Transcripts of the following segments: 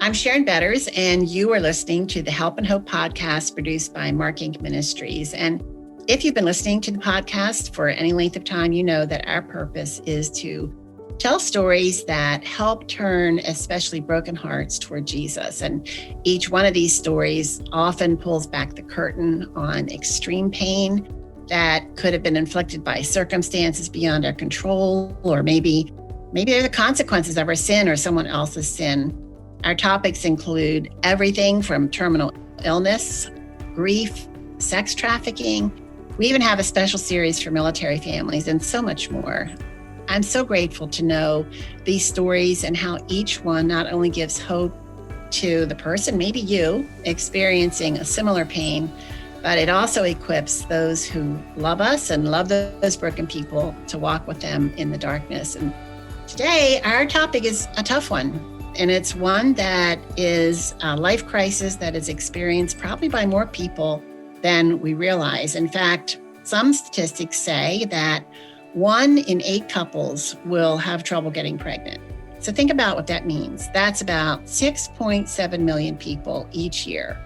I'm Sharon Betters, and you are listening to the Help and Hope podcast produced by Mark Inc. Ministries. And if you've been listening to the podcast for any length of time, you know that our purpose is to tell stories that help turn especially broken hearts toward Jesus. And each one of these stories often pulls back the curtain on extreme pain that could have been inflicted by circumstances beyond our control, or maybe they're the consequences of our sin or someone else's sin. Our topics include everything from terminal illness, grief, sex trafficking. We even have a special series for military families and so much more. I'm so grateful to know these stories and how each one not only gives hope to the person, maybe you, experiencing a similar pain, but it also equips those who love us and love those broken people to walk with them in the darkness. And today, our topic is a tough one. And it's one that is a life crisis that is experienced probably by more people than we realize. In fact, some statistics say that 1 in 8 couples will have trouble getting pregnant. So think about what that means. That's about 6.7 million people each year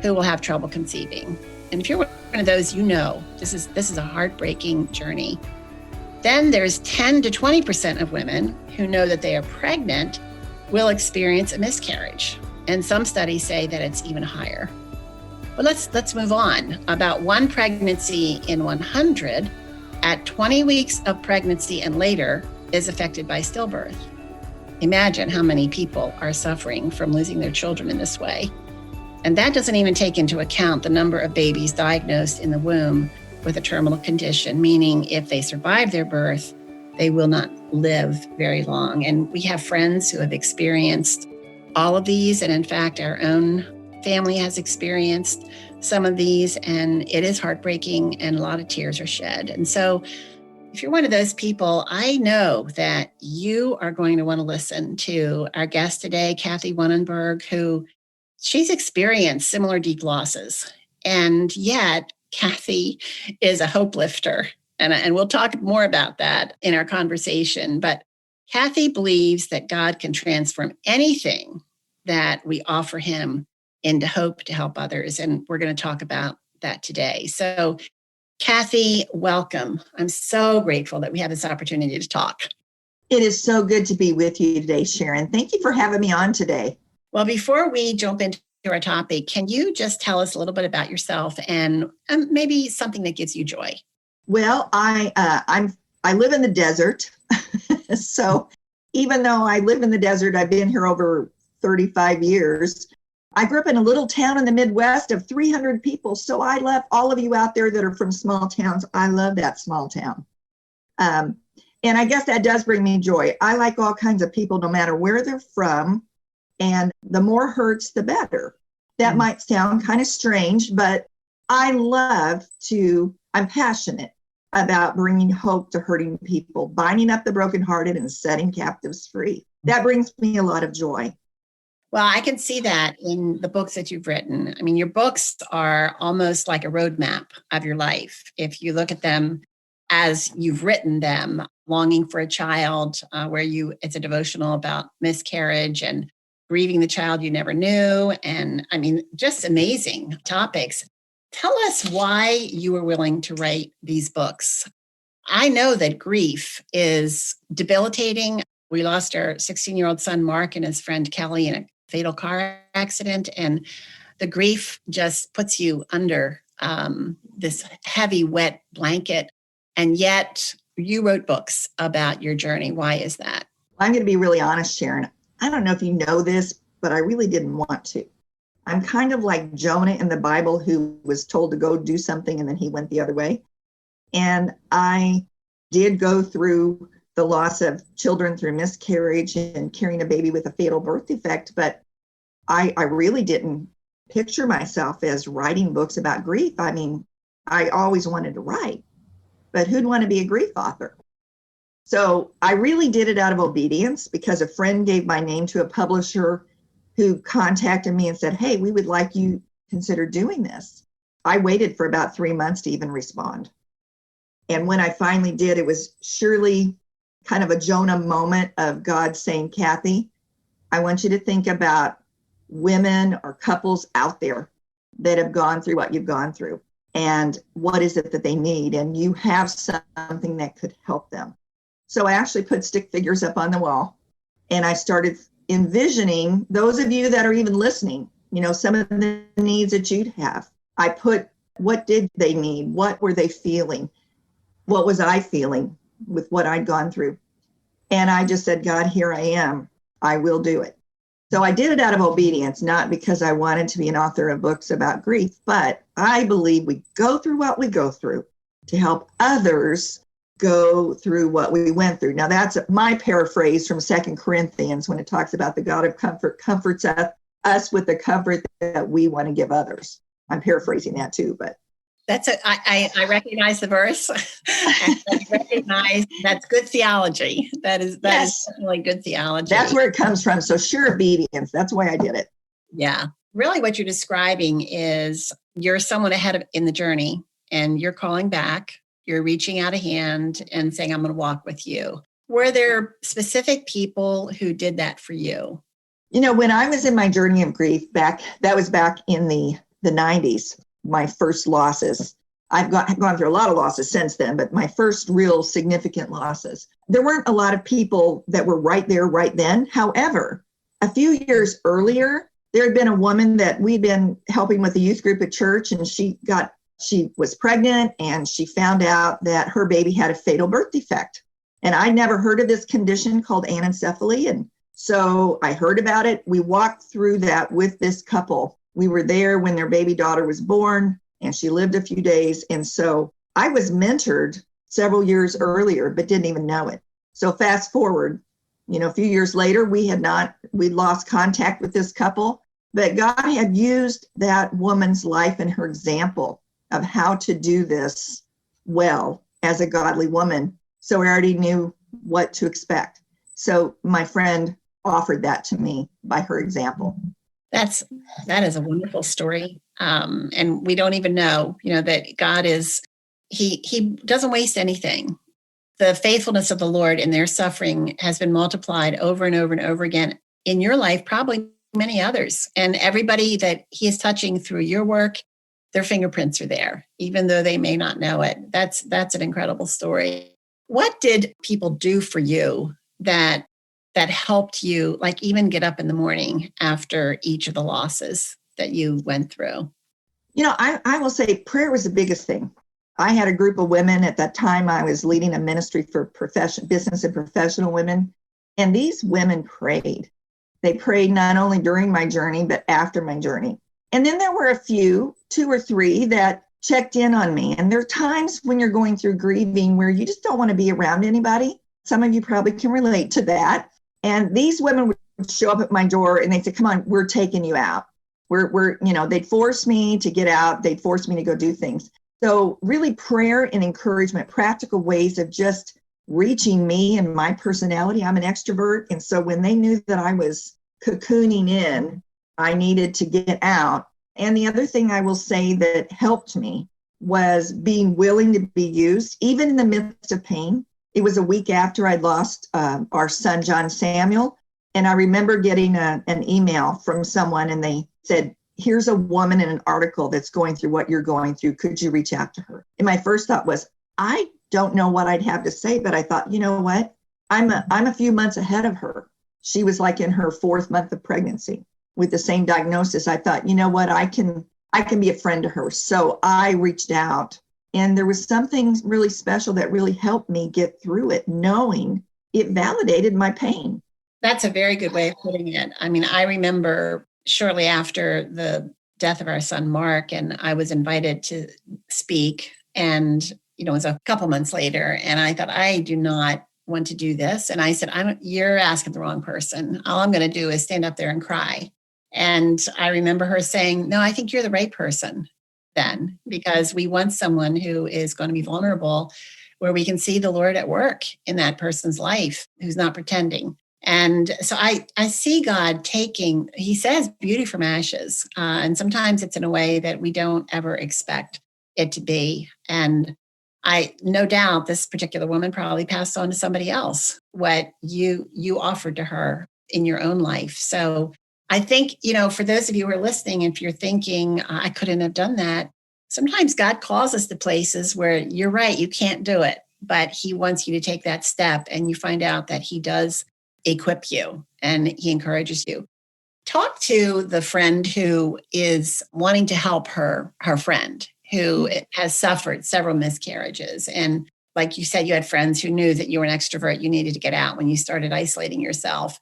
who will have trouble conceiving. And if you're one of those, you know this is a heartbreaking journey. Then there's 10 to 20% of women who know that they are pregnant will experience a miscarriage. And some studies say that it's even higher. But let's move on. About 1 pregnancy in 100 at 20 weeks of pregnancy and later is affected by stillbirth. Imagine how many people are suffering from losing their children in this way. And that doesn't even take into account the number of babies diagnosed in the womb with a terminal condition, meaning if they survive their birth, they will not live very long. And we have friends who have experienced all of these. And in fact, our own family has experienced some of these, and it is heartbreaking and a lot of tears are shed. And so if you're one of those people, I know that you are going to want to listen to our guest today, Kathe Wunnenberg, who she's experienced similar deep losses. And yet Kathe is a hopelifter. And we'll talk more about that in our conversation. But Kathe believes that God can transform anything that we offer him into hope to help others. And we're going to talk about that today. So Kathe, welcome. I'm so grateful that we have this opportunity to talk. It is so good to be with you today, Sharon. Thank you for having me on today. Well, before we jump into our topic, can you just tell us a little bit about yourself and maybe something that gives you joy? Well, I live in the desert. So even though I live in the desert, I've been here over 35 years. I grew up in a little town in the Midwest of 300 people. So I love all of you out there that are from small towns. I love that small town. And I guess that does bring me joy. I like all kinds of people, no matter where they're from. And the more hurts, the better. That might sound kind of strange, but I'm passionate about bringing hope to hurting people, binding up the brokenhearted and setting captives free. That brings me a lot of joy. Well, I can see that in the books that you've written. I mean, your books are almost like a roadmap of your life. If you look at them as you've written them, Longing for a Child, it's a devotional about miscarriage and grieving the child you never knew. And I mean, just amazing topics. Tell us why you were willing to write these books. I know that grief is debilitating. We lost our 16-year-old son, Mark, and his friend Kelly in a fatal car accident. And the grief just puts you under this heavy, wet blanket. And yet you wrote books about your journey. Why is that? I'm going to be really honest, Sharon. I don't know if you know this, but I really didn't want to. I'm kind of like Jonah in the Bible, who was told to go do something and then he went the other way. And I did go through the loss of children through miscarriage and carrying a baby with a fatal birth defect, but I really didn't picture myself as writing books about grief. I mean, I always wanted to write, but who'd want to be a grief author? So I really did it out of obedience because a friend gave my name to a publisher who contacted me and said, hey, we would like you to consider doing this. I waited for about 3 months to even respond. And when I finally did, it was surely kind of a Jonah moment of God saying, Kathe, I want you to think about women or couples out there that have gone through what you've gone through, and what is it that they need, and you have something that could help them. So I actually put stick figures up on the wall, and I started envisioning those of you that are even listening, some of the needs that you'd have. I put, what did they need? What were they feeling? What was I feeling with what I'd gone through? And I just said, God, here I am. I will do it. So I did it out of obedience, not because I wanted to be an author of books about grief, but I believe we go through what we go through to help others go through what we went through. Now, that's my paraphrase from 2 Corinthians when it talks about the God of comfort comforts us with the comfort that we want to give others. I'm paraphrasing that too, but I recognize the verse. I recognize that's good theology. That is definitely good theology. That's where it comes from. So sure obedience. That's why I did it. Yeah. Really what you're describing is you're someone in the journey, and you're calling back, you're reaching out a hand and saying, I'm going to walk with you. Were there specific people who did that for you? When I was in my journey of grief that was back in the 90s. My first losses. I've gone through a lot of losses since then, but my first real significant losses. There weren't a lot of people that were right there right then. However, a few years earlier, there had been a woman that we'd been helping with a youth group at church, and she was pregnant, and she found out that her baby had a fatal birth defect. And I'd never heard of this condition called anencephaly. And so I heard about it. We walked through that with this couple. We were there when their baby daughter was born, and she lived a few days. And so I was mentored several years earlier, but didn't even know it. So fast forward, a few years later, we lost contact with this couple, but God had used that woman's life and her example of how to do this well as a godly woman. So I already knew what to expect. So my friend offered that to me by her example. That is a wonderful story. And we don't even know, that God he doesn't waste anything. The faithfulness of the Lord in their suffering has been multiplied over and over and over again in your life, probably many others. And everybody that he is touching through your work, their fingerprints are there, even though they may not know it. That's an incredible story. What did people do for you that helped you, like, even get up in the morning after each of the losses that you went through? I will say prayer was the biggest thing. I had a group of women at that time. I was leading a ministry for business and professional women. And these women prayed. They prayed not only during my journey, but after my journey. And then there were a few, 2 or 3, that checked in on me. And there are times when you're going through grieving where you just don't want to be around anybody. Some of you probably can relate to that. And these women would show up at my door and they'd say, come on, we're taking you out. They'd force me to get out. They'd force me to go do things. So really prayer and encouragement, practical ways of just reaching me and my personality. I'm an extrovert. And so when they knew that I was cocooning in, I needed to get out. And the other thing I will say that helped me was being willing to be used, even in the midst of pain. It was a week after I'd lost our son, John Samuel. And I remember getting an email from someone, and they said, here's a woman in an article that's going through what you're going through. Could you reach out to her? And my first thought was, I don't know what I'd have to say, but I thought, you know what? I'm a few months ahead of her. She was like in her 4th month of pregnancy with the same diagnosis. I thought, you know what? I can be a friend to her. So I reached out. And there was something really special that really helped me get through it, knowing it validated my pain. That's a very good way of putting it. I mean, I remember shortly after the death of our son, Mark, and I was invited to speak. And, it was a couple months later. And I thought, I do not want to do this. And I said, you're asking the wrong person. All I'm going to do is stand up there and cry. And I remember her saying, no, I think you're the right person then, because we want someone who is going to be vulnerable, where we can see the Lord at work in that person's life, who's not pretending. And so I see God taking, he says, beauty from ashes. And sometimes it's in a way that we don't ever expect it to be. And no doubt this particular woman probably passed on to somebody else what you offered to her in your own life. So I think, for those of you who are listening, if you're thinking, I couldn't have done that, sometimes God calls us to places where you're right, you can't do it, but he wants you to take that step, and you find out that he does equip you and he encourages you. Talk to the friend who is wanting to help her friend who has suffered several miscarriages. And like you said, you had friends who knew that you were an extrovert, you needed to get out when you started isolating yourself.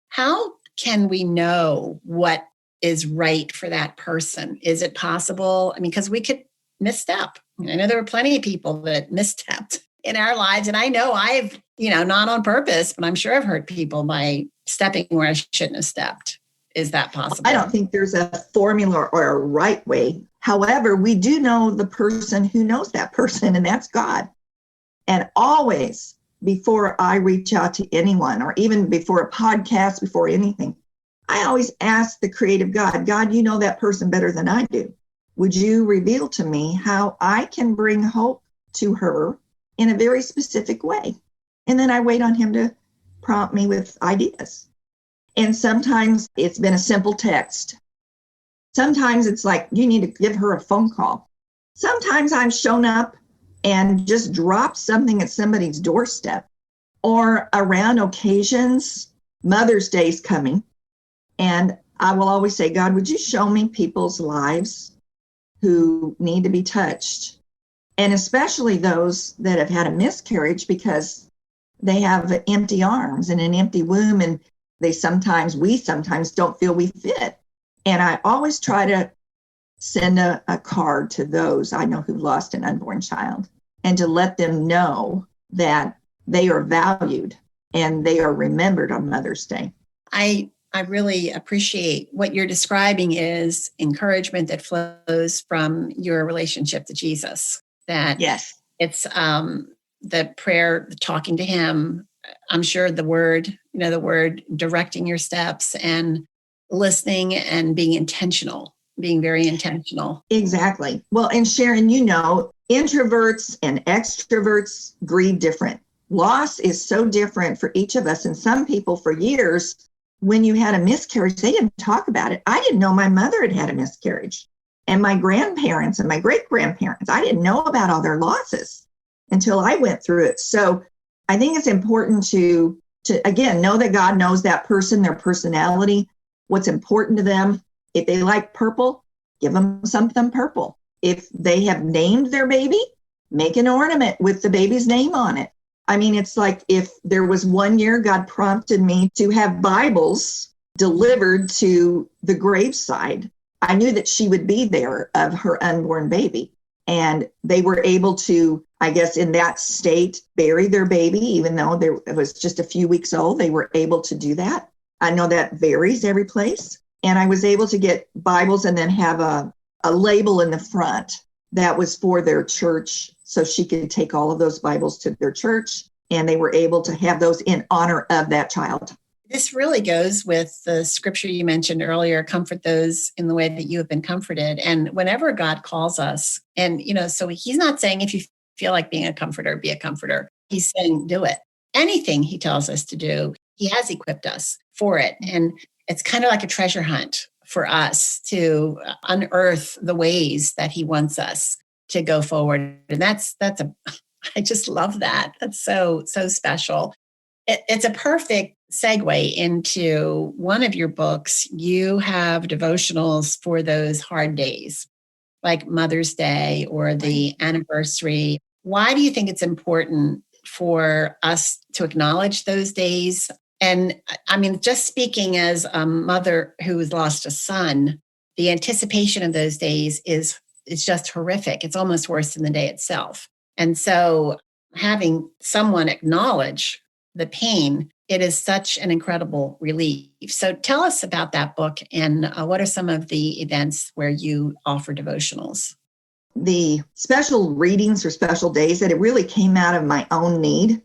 How can we know what is right for that person? Is it possible? I mean, because we could misstep. I know there were plenty of people that misstepped in our lives. And I know I've, not on purpose, but I'm sure I've hurt people by stepping where I shouldn't have stepped. Is that possible? I don't think there's a formula or a right way. However, we do know the person who knows that person, and that's God. And always, before I reach out to anyone, or even before a podcast, before anything, I always ask the creative God, you know that person better than I do. Would you reveal to me how I can bring hope to her in a very specific way? And then I wait on him to prompt me with ideas. And sometimes it's been a simple text. Sometimes it's like, you need to give her a phone call. Sometimes I've shown up and just dropped something at somebody's doorstep. Or around occasions, Mother's Day's coming, and I will always say, God, would you show me people's lives who need to be touched? And especially those that have had a miscarriage, because they have empty arms and an empty womb, and we sometimes don't feel we fit. And I always try to send a card to those I know who lost an unborn child, and to let them know that they are valued and they are remembered on Mother's Day. I really appreciate what you're describing is encouragement that flows from your relationship to Jesus. That yes, it's the prayer, talking to him. I'm sure the word directing your steps and listening and being very intentional. Exactly. Well, and Sharon, introverts and extroverts grieve different. Loss is so different for each of us. And some people for years, when you had a miscarriage, they didn't talk about it. I didn't know my mother had a miscarriage. And my grandparents and my great-grandparents, I didn't know about all their losses until I went through it. So I think it's important to again, know that God knows that person, their personality, what's important to them. If they like purple, give them something purple. If they have named their baby, make an ornament with the baby's name on it. I mean, it's like if there was one year God prompted me to have Bibles delivered to the graveside, I knew that she would be there of her unborn baby. And they were able to, I guess, in that state, bury their baby, even though it was just a few weeks old. They were able to do that. I know that varies every place. And I was able to get Bibles and then have a label in the front that was for their church, so she could take all of those Bibles to their church, and they were able to have those in honor of that child. This really goes with the scripture you mentioned earlier, comfort those in the way that you have been comforted. And whenever God calls us, and, so he's not saying if you feel like being a comforter, be a comforter. He's saying do it. Anything he tells us to do, he has equipped us for it. And it's kind of like a treasure hunt for us to unearth the ways that he wants us to go forward. And I just love that. That's so special. It's a perfect segue into one of your books. You have devotionals for those hard days, like Mother's Day or the anniversary. Why do you think it's important for us to acknowledge those days? And I mean, just speaking as a mother who has lost a son, the anticipation of those days is just horrific. It's almost worse than the day itself. And so having someone acknowledge the pain, it is such an incredible relief. So tell us about that book and what are some of the events where you offer devotionals? The special readings or special days, that it really came out of my own need.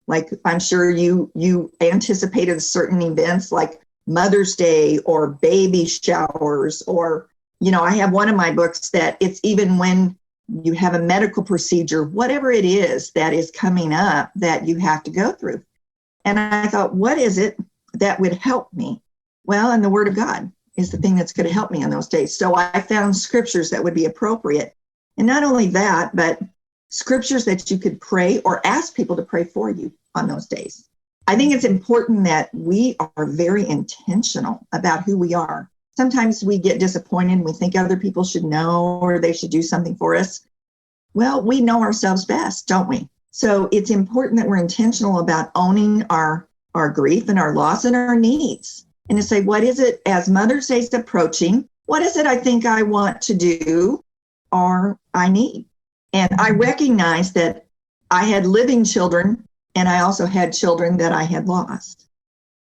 Like I'm sure you anticipated certain events like Mother's Day or baby showers, or, I have one of my books that it's even when you have a medical procedure, whatever it is that is coming up that you have to go through. And I thought, what is it that would help me? Well, and the Word of God is the thing that's going to help me in those days. So I found scriptures that would be appropriate. And not only that, but scriptures that you could pray or ask people to pray for you on those days. I think it's important that we are very intentional about who we are. Sometimes we get disappointed and we think other people should know or they should do something for us. Well, we know ourselves best, don't we? So it's important that we're intentional about owning our grief and our loss and our needs. And to say, what is it as Mother's Day is approaching? What is it I think I want to do or I need? And I recognize that I had living children and I also had children that I had lost.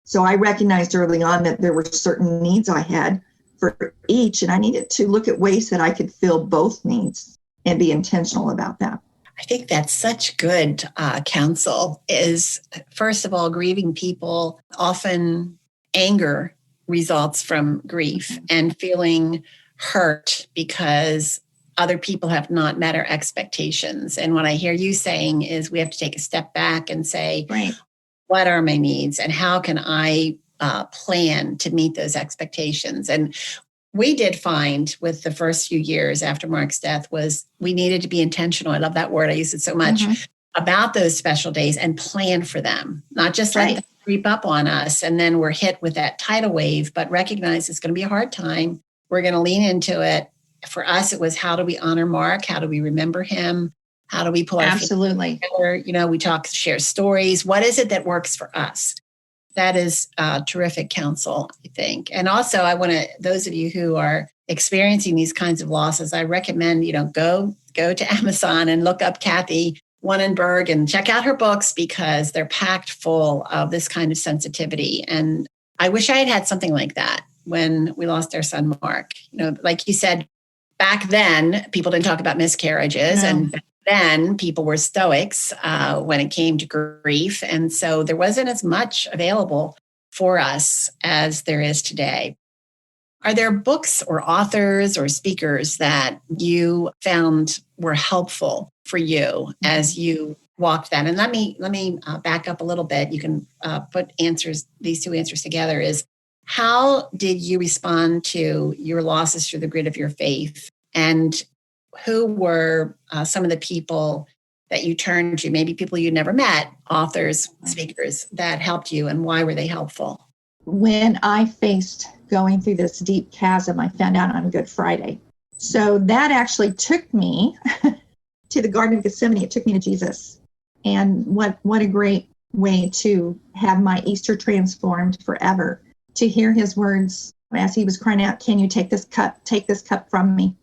So I recognized early on that there were certain needs I had for each, and I needed to look at ways that I could fill both needs and be intentional about that. I think that's such good counsel is, first of all, grieving people, often anger results from grief and feeling hurt because other people have not met our expectations. And what I hear you saying is we have to take a step back and say, right, what are my needs and how can I plan to meet those expectations? And we did find with the first few years after Mark's death was we needed to be intentional. I love that word. I use it so much about those special days and plan for them, not just let them creep up on us. And then we're hit with that tidal wave, but recognize it's going to be a hard time. We're going to lean into it. For us, it was how do we honor Mark? How do we remember him? How do we pull our absolutely together? You know, we talk, share stories. What is it that works for us? That is terrific counsel, I think. And also, I want to, those of you who are experiencing these kinds of losses, I recommend, go to Amazon and look up Kathe Wunnenberg and check out her books because they're packed full of this kind of sensitivity. And I wish I had had something like that when we lost our son, Mark. Like you said, back then, people didn't talk about miscarriages. No. And back then, people were stoics when it came to grief. And so there wasn't as much available for us as there is today. Are there books or authors or speakers that you found were helpful for you as you walked that? And let me back up a little bit. You can put these two answers together is, how did you respond to your losses through the grid of your faith? And who were some of the people that you turned to, maybe people you never met, authors, speakers that helped you, and why were they helpful? When I faced going through this deep chasm, I found out on Good Friday. So that actually took me to the Garden of Gethsemane. It took me to Jesus. And what a great way to have my Easter transformed forever, to hear his words as he was crying out, "Can you take this cup from me?"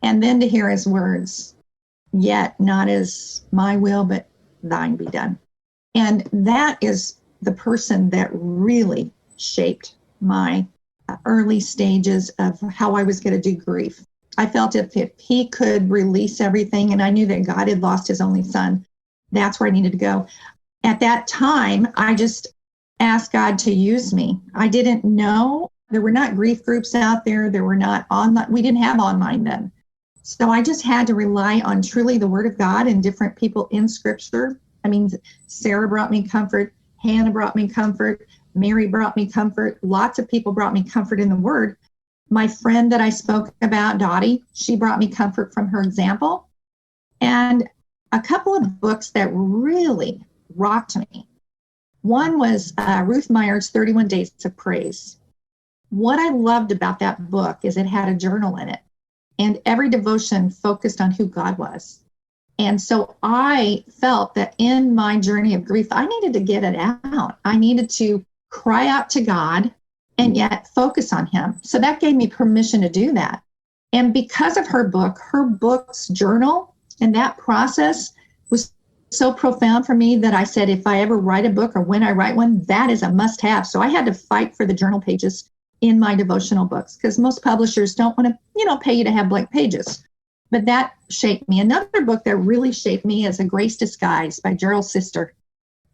And then to hear his words, "Yet not as my will, but thine be done." And that is the person that really shaped my early stages of how I was going to do grief. I felt if he could release everything, and I knew that God had lost his only son, that's where I needed to go. At that time, I just asked God to use me. I didn't know. There were not grief groups out there. There were not online. We didn't have online then. So I just had to rely on truly the Word of God and different people in Scripture. I mean, Sarah brought me comfort. Hannah brought me comfort. Mary brought me comfort. Lots of people brought me comfort in the Word. My friend that I spoke about, Dottie, she brought me comfort from her example. And a couple of books that really rocked me. One was Ruth Meyer's 31 Days of Praise. What I loved about that book is it had a journal in it, and every devotion focused on who God was. And so I felt that in my journey of grief, I needed to get it out. I needed to cry out to God and yet focus on him. So that gave me permission to do that. And because of her book's journal and that process was so profound for me that I said, if I ever write a book or when I write one, that is a must-have. So I had to fight for the journal pages in my devotional books because most publishers don't want to, pay you to have blank pages. But that shaped me. Another book that really shaped me is A Grace Disguised by Gerald's sister.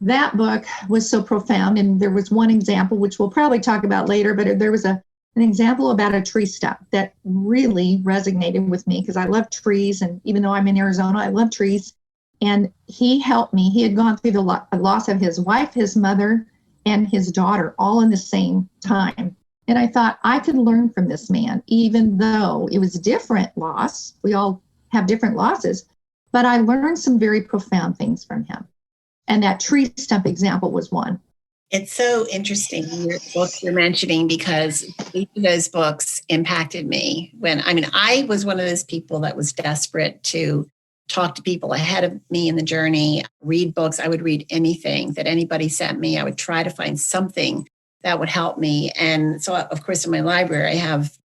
That book was so profound. And there was one example, which we'll probably talk about later, but there was an example about a tree stump that really resonated with me because I love trees. And even though I'm in Arizona, I love trees. And he helped me. He had gone through the loss of his wife, his mother, and his daughter all in the same time. And I thought I could learn from this man, even though it was different loss. We all have different losses, but I learned some very profound things from him. And that tree stump example was one. It's so interesting, your books you're mentioning, because each of those books impacted me I was one of those people that was desperate to talk to people ahead of me in the journey, read books. I would read anything that anybody sent me. I would try to find something that would help me. And so, of course, in my library, I have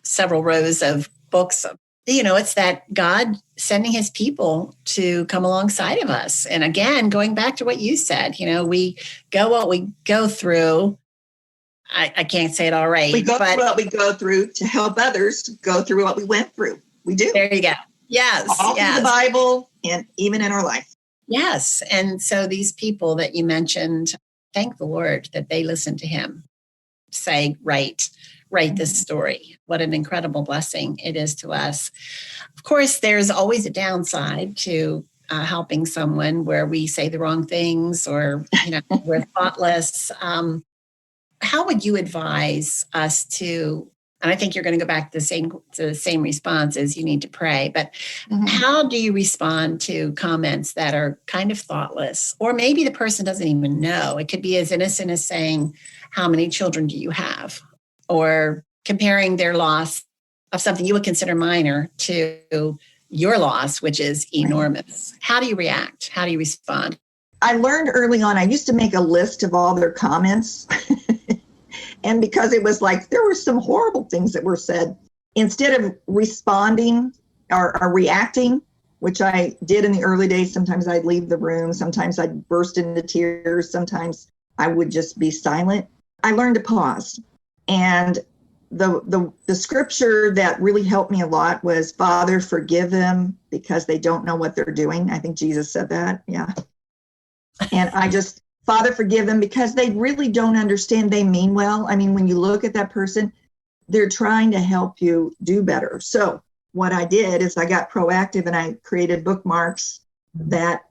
several rows of books. It's that God sending his people to come alongside of us. And again, going back to what you said, we go what we go through. I can't say it all right. We go through what we go through to help others go through what we went through. We do. There you go. Yes. All through the Bible and even in our life. Yes. And so these people that you mentioned, thank the Lord that they listened to him say, write this story. What an incredible blessing it is to us. Of course, there's always a downside to helping someone where we say the wrong things or, we're thoughtless. How would you advise us to, and I think you're going to go back to the same response as you need to pray, but how do you respond to comments that are kind of thoughtless, or maybe the person doesn't even know? It could be as innocent as saying, how many children do you have? Or comparing their loss of something you would consider minor to your loss, which is enormous. How do you react? How do you respond? I learned early on, I used to make a list of all their comments. And because it was like, there were some horrible things that were said, instead of responding or reacting, which I did in the early days, sometimes I'd leave the room, sometimes I'd burst into tears, sometimes I would just be silent. I learned to pause. And the scripture that really helped me a lot was, Father, forgive them because they don't know what they're doing. I think Jesus said that. Yeah. And Father, forgive them because they really don't understand. They mean well. I mean, when you look at that person, they're trying to help you do better. So what I did is I got proactive and I created bookmarks that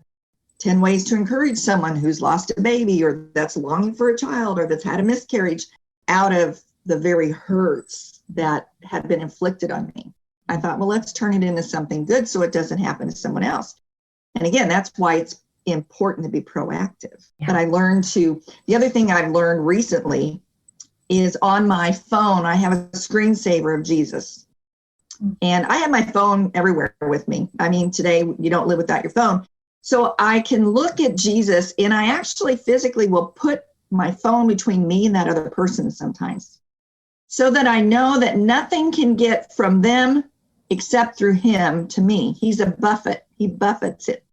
10 ways to encourage someone who's lost a baby or that's longing for a child or that's had a miscarriage out of the very hurts that had been inflicted on me. I thought, well, let's turn it into something good so it doesn't happen to someone else. And again, that's why it's important to be proactive. Yeah. But the other thing I've learned recently is on my phone, I have a screensaver of Jesus. And I have my phone everywhere with me. I mean, today you don't live without your phone. So I can look at Jesus and I actually physically will put my phone between me and that other person sometimes, so that I know that nothing can get from them except through him to me. He's a buffet. He buffets it.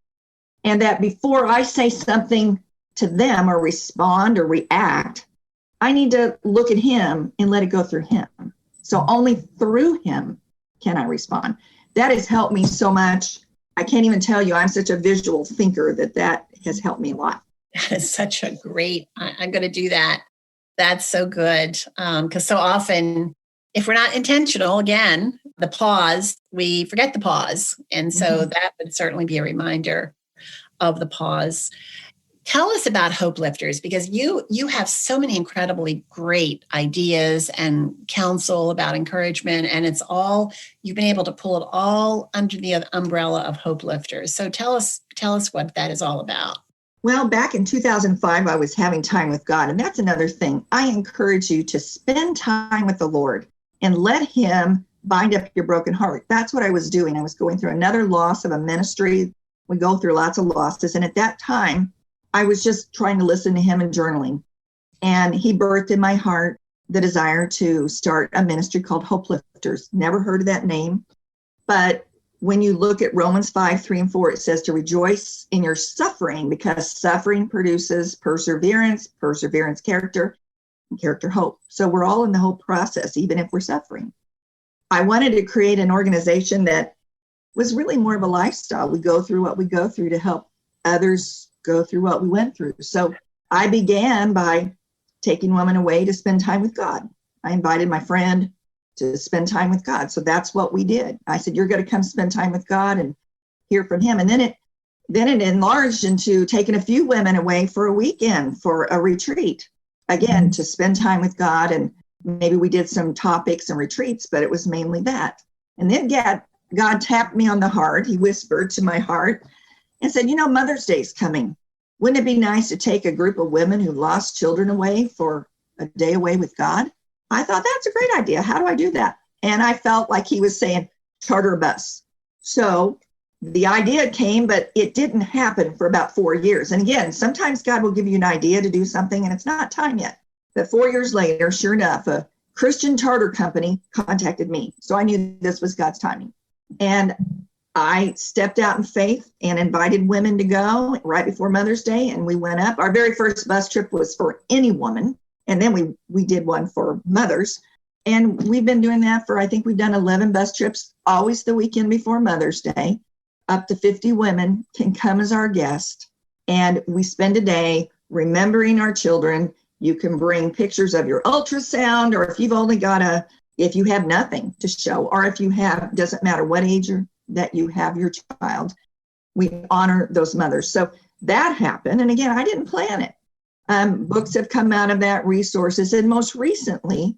And that before I say something to them or respond or react, I need to look at him and let it go through him. So only through him can I respond. That has helped me so much. I can't even tell you, I'm such a visual thinker that has helped me a lot. That is such a great, I'm going to do that. That's so good. Because so often, if we're not intentional, again, the pause, we forget the pause. And so that would certainly be a reminder of the pause. Tell us about Hopelifters, because you have so many incredibly great ideas and counsel about encouragement, and you've been able to pull it all under the umbrella of Hopelifters. So tell us what that is all about. Well, back in 2005, I was having time with God, and that's another thing. I encourage you to spend time with the Lord and let him bind up your broken heart. That's what I was doing. I was going through another loss of a ministry. We go through lots of losses, and at that time, I was just trying to listen to him and journaling. And he birthed in my heart the desire to start a ministry called Hopelifters. Never heard of that name. But when you look at Romans 5:3-4, it says to rejoice in your suffering, because suffering produces perseverance, character, and character hope. So we're all in the hope process, even if we're suffering. I wanted to create an organization that was really more of a lifestyle. We go through what we go through to help others go through what we went through. So I began by taking women away to spend time with God. I invited my friend to spend time with God. So that's what we did. I said, you're going to come spend time with God and hear from him. And then it enlarged into taking a few women away for a weekend for a retreat, again, to spend time with God and Maybe we did some topics and retreats, but it was mainly that. And then God tapped me on the heart. He whispered to my heart and said, Mother's Day is coming. Wouldn't it be nice to take a group of women who lost children away for a day away with God? I thought, that's a great idea. How do I do that? And I felt like he was saying, charter a bus. So the idea came, but it didn't happen for about 4 years. And again, sometimes God will give you an idea to do something and it's not time yet. But 4 years later, sure enough, a Christian charter company contacted me. So I knew this was God's timing. And I stepped out in faith and invited women to go right before Mother's Day. And we went up. Our very first bus trip was for any woman. And then we did one for mothers. And we've been doing that I think we've done 11 bus trips, always the weekend before Mother's Day. Up to 50 women can come as our guest. And we spend a day remembering our children. You can bring pictures of your ultrasound, or if you've only if you have nothing to show, or if you have, doesn't matter what age that you have your child, we honor those mothers. So that happened. And again, I didn't plan it. Books have come out of that, resources. And most recently,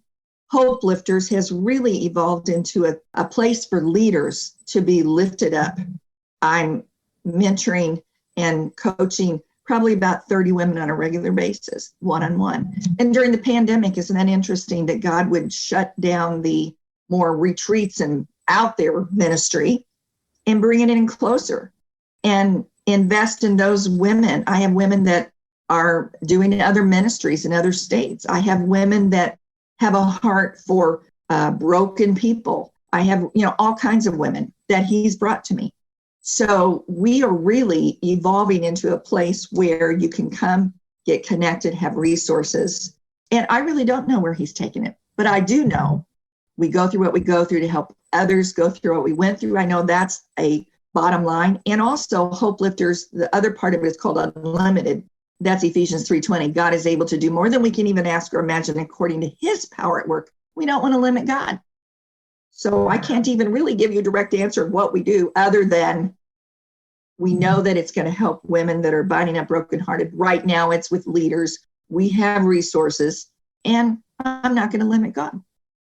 Hopelifters has really evolved into a place for leaders to be lifted up. I'm mentoring and coaching probably about 30 women on a regular basis, one-on-one. And during the pandemic, isn't that interesting that God would shut down the more retreats and out there ministry and bring it in closer and invest in those women. I have women that are doing other ministries in other states. I have women that have a heart for broken people. I have, all kinds of women that he's brought to me. So we are really evolving into a place where you can come, get connected, have resources. And I really don't know where he's taking it, but I do know we go through what we go through to help others go through what we went through. I know that's a bottom line. And also Hopelifters, the other part of it is called unlimited. That's Ephesians 3:20. God is able to do more than we can even ask or imagine according to his power at work. We don't want to limit God. So I can't even really give you a direct answer of what we do other than we know that it's going to help women that are binding up brokenhearted. Right now it's with leaders. We have resources, and I'm not going to limit God.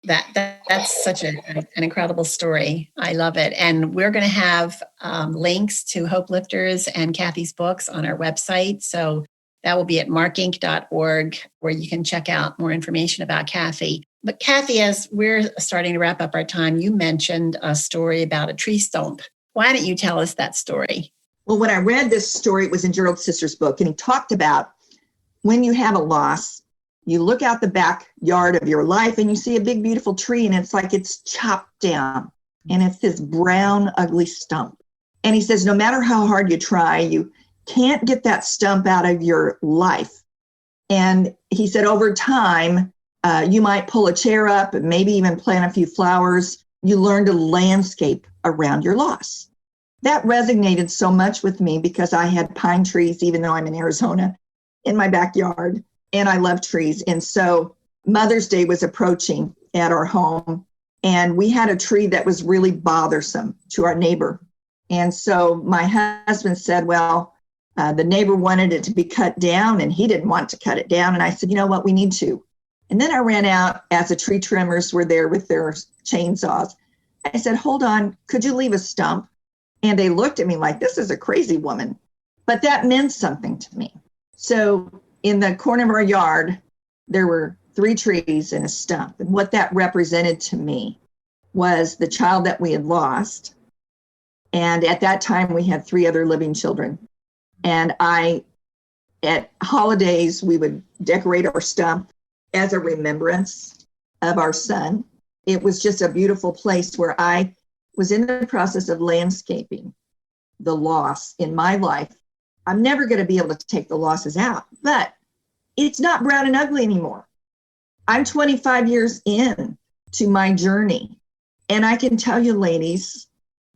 That's such an incredible story. I love it. And we're going to have links to Hopelifters and Kathe's books on our website. So that will be at markinc.org, where you can check out more information about Kathe. But Kathe, as we're starting to wrap up our time, you mentioned a story about a tree stump. Why don't you tell us that story? Well, when I read this story, it was in Gerald Sister's book, and he talked about when you have a loss, you look out the backyard of your life and you see a big, beautiful tree, and it's like it's chopped down, and it's this brown, ugly stump. And he says, no matter how hard you try, you can't get that stump out of your life. And he said, over time, you might pull a chair up and maybe even plant a few flowers. You learn to landscape around your loss. That resonated so much with me because I had pine trees, even though I'm in Arizona, in my backyard. And I love trees. And so Mother's Day was approaching at our home, and we had a tree that was really bothersome to our neighbor. And so my husband said, well, the neighbor wanted it to be cut down, and he didn't want to cut it down. And I said, you know what, we need to. And then I ran out as the tree trimmers were there with their chainsaws. I said, hold on, could you leave a stump? And they looked at me like, this is a crazy woman. But that meant something to me. So in the corner of our yard, there were 3 trees and a stump. And what that represented to me was the child that we had lost. And at that time, we had 3 other living children. And at holidays, we would decorate our stump as a remembrance of our son. It was just a beautiful place where I was in the process of landscaping the loss in my life. I'm never going to be able to take the losses out, but it's not brown and ugly anymore. I'm 25 years in to my journey. And I can tell you, ladies,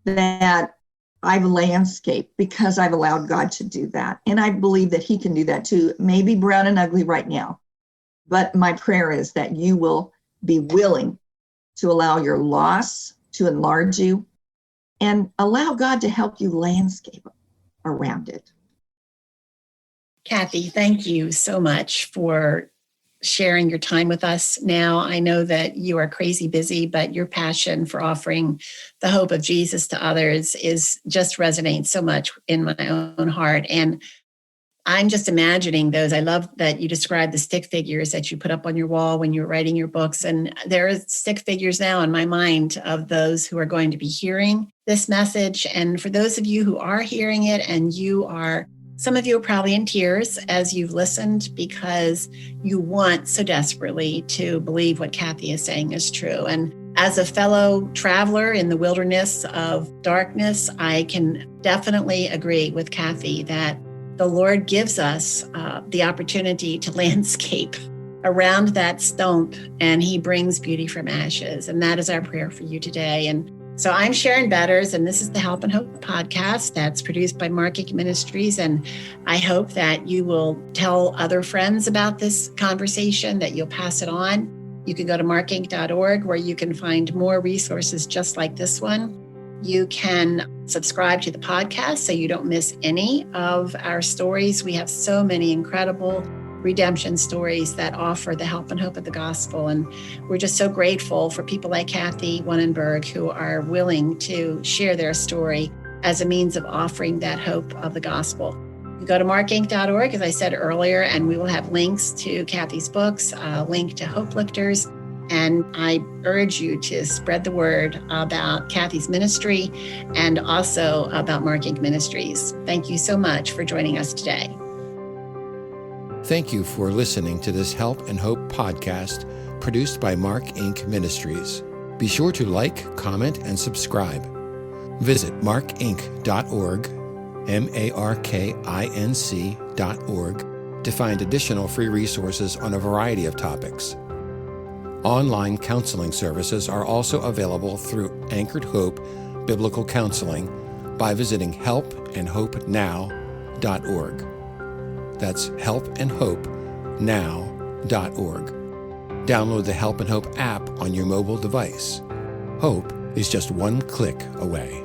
that I've landscaped because I've allowed God to do that. And I believe that he can do that too. Maybe brown and ugly right now. But my prayer is that you will be willing to allow your loss to enlarge you and allow God to help you landscape around it. Kathe, thank you so much for sharing your time with us now. I know that you are crazy busy, but your passion for offering the hope of Jesus to others is just resonates so much in my own heart. And I'm just imagining those. I love that you described the stick figures that you put up on your wall when you were writing your books. And there are stick figures now in my mind of those who are going to be hearing this message. And for those of you who are hearing it, and some of you are probably in tears as you've listened because you want so desperately to believe what Kathe is saying is true. And as a fellow traveler in the wilderness of darkness, I can definitely agree with Kathe that the Lord gives us the opportunity to landscape around that stump, and he brings beauty from ashes. And that is our prayer for you today. And so I'm Sharon Betters, and this is the Help and Hope podcast that's produced by Mark Ministries. And I hope that you will tell other friends about this conversation, that you'll pass it on. You can go to markinc.org where you can find more resources just like this one. You can subscribe to the podcast so you don't miss any of our stories. We have so many incredible redemption stories that offer the help and hope of the gospel. And we're just so grateful for people like Kathe Wunnenberg who are willing to share their story as a means of offering that hope of the gospel. You go to markinc.org, as I said earlier, and we will have links to Kathe's books, a link to Hopelifters. And I urge you to spread the word about Kathe's ministry and also about Mark Ministries. Thank you so much for joining us today. Thank you for listening to this Help and Hope podcast produced by Mark Ministries. Be sure to like, comment, and subscribe. Visit markinc.org, markinc.org, to find additional free resources on a variety of topics. Online counseling services are also available through Anchored Hope Biblical Counseling by visiting helpandhopenow.org. That's helpandhopenow.org. Download the Help and Hope app on your mobile device. Hope is just one click away.